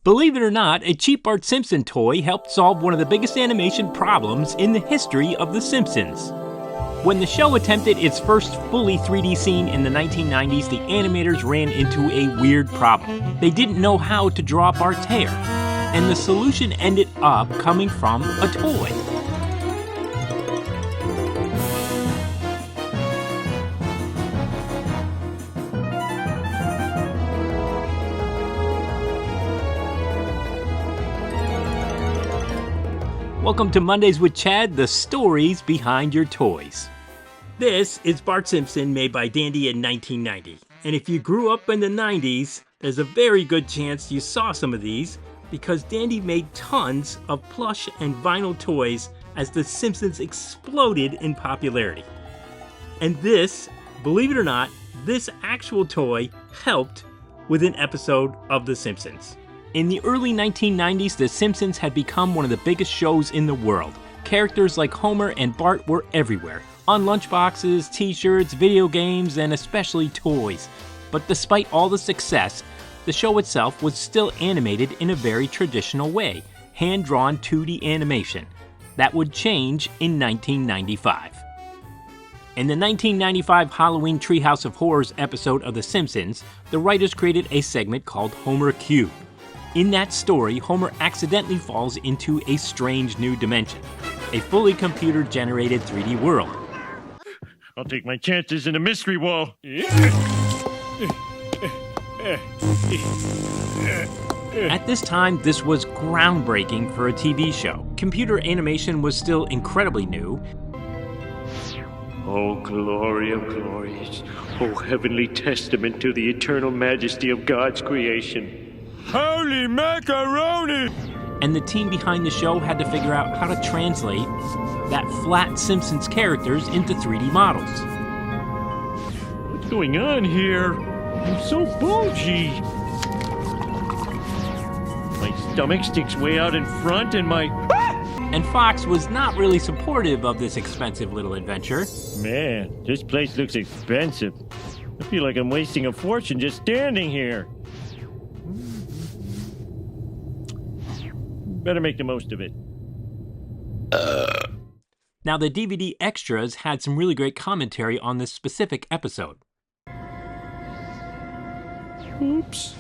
Believe it or not, a cheap Bart Simpson toy helped solve one of the biggest animation problems in the history of The Simpsons. When the show attempted its first fully 3D scene in the 1990s, the animators ran into a weird problem. They didn't know how to draw Bart's hair, and the solution ended up coming from a toy. Welcome to Mondays with Chad, the stories behind your toys. This is Bart Simpson, made by Dandy in 1990. And if you grew up in the 90s, there's a very good chance you saw some of these, because Dandy made tons of plush and vinyl toys as The Simpsons exploded in popularity. And this, believe it or not, this actual toy helped with an episode of The Simpsons. In the early 1990s, The Simpsons had become one of the biggest shows in the world. Characters like Homer and Bart were everywhere, on lunchboxes, t-shirts, video games, and especially toys. But despite all the success, the show itself was still animated in a very traditional way, hand-drawn 2D animation. That would change in 1995. In the 1995 Halloween Treehouse of Horrors episode of The Simpsons, the writers created a segment called Homer Q. In that story, Homer accidentally falls into a strange new dimension, a fully computer-generated 3D world. I'll take my chances in a mystery wall. At this time, this was groundbreaking for a TV show. Computer animation was still incredibly new. Oh, glory of glories. Oh, heavenly testament to the eternal majesty of God's creation. Holy macaroni! And the team behind the show had to figure out how to translate that flat Simpsons characters into 3D models. What's going on here? I'm so bulgy. My stomach sticks way out in front and my... And Fox was not really supportive of this expensive little adventure. Man, this place looks expensive. I feel like I'm wasting a fortune just standing here. Better make the most of it. Now, the DVD extras had some really great commentary on this specific episode. Oops.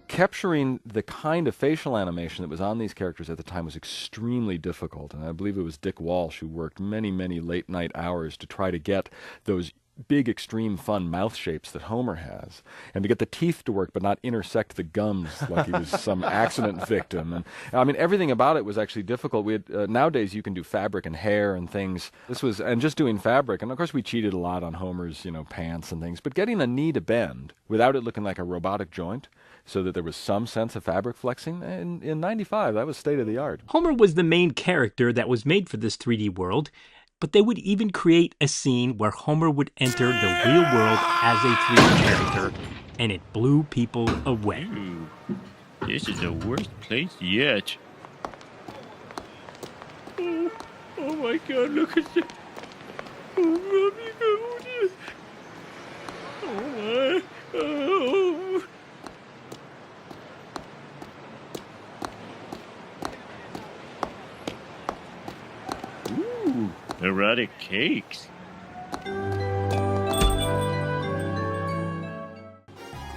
Capturing the kind of facial animation that was on these characters at the time was extremely difficult, and I believe it was Dick Walsh who worked many, many late-night hours to try to get those big, extreme, fun mouth shapes that Homer has, and to get the teeth to work but not intersect the gums like he was some accident victim. And I mean, everything about it was actually difficult. We had nowadays you can do fabric and hair and things. This was, and just doing fabric, and of course we cheated a lot on Homer's, pants and things, but getting a knee to bend without it looking like a robotic joint, so that there was some sense of fabric flexing, in 95, that was state of the art. Homer was the main character that was made for this 3D world, but they would even create a scene where Homer would enter the real world as a 3D character, and it blew people away. Ooh, this is the worst place yet. Oh my God, look at this. Oh my, oh. Ooh, erotic cakes.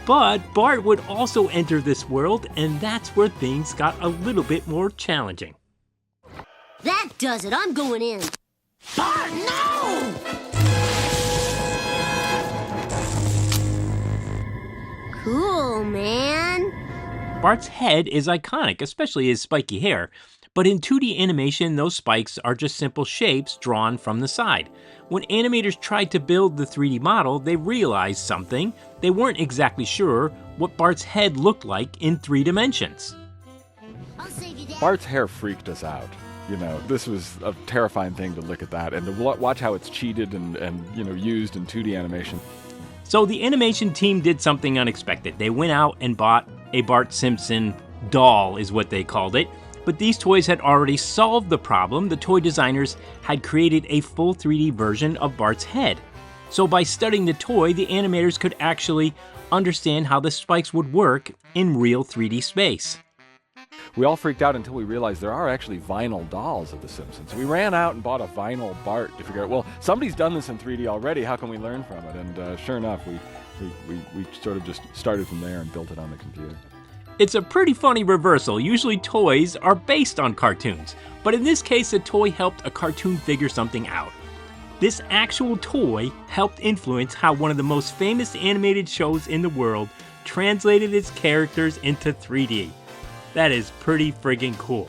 But Bart would also enter this world, and that's where things got a little bit more challenging. That does it. I'm going in. Bart, no! Cool, man. Bart's head is iconic, especially his spiky hair. But in 2D animation, those spikes are just simple shapes drawn from the side. When animators tried to build the 3D model, they realized something. They weren't exactly sure what Bart's head looked like in 3 dimensions. Bart's hair freaked us out. This was a terrifying thing to look at that and to watch how it's cheated and used in 2D animation. So the animation team did something unexpected. They went out and bought a Bart Simpson doll, is what they called it. But these toys had already solved the problem. The toy designers had created a full 3D version of Bart's head. So by studying the toy, the animators could actually understand how the spikes would work in real 3D space. We all freaked out until we realized there are actually vinyl dolls of The Simpsons. We ran out and bought a vinyl Bart to figure out, well, somebody's done this in 3D already, how can we learn from it? And sure enough, we sort of just started from there and built it on the computer. It's a pretty funny reversal. Usually toys are based on cartoons, but in this case a toy helped a cartoon figure something out. This actual toy helped influence how one of the most famous animated shows in the world translated its characters into 3D. That is pretty friggin' cool.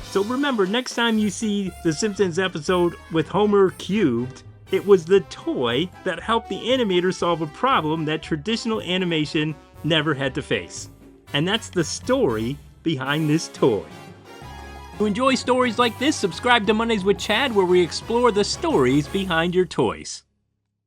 So remember, next time you see the Simpsons episode with Homer cubed, it was the toy that helped the animator solve a problem that traditional animation never had to face. And that's the story behind this toy. If you enjoy stories like this, subscribe to Mondays with Chad, where we explore the stories behind your toys.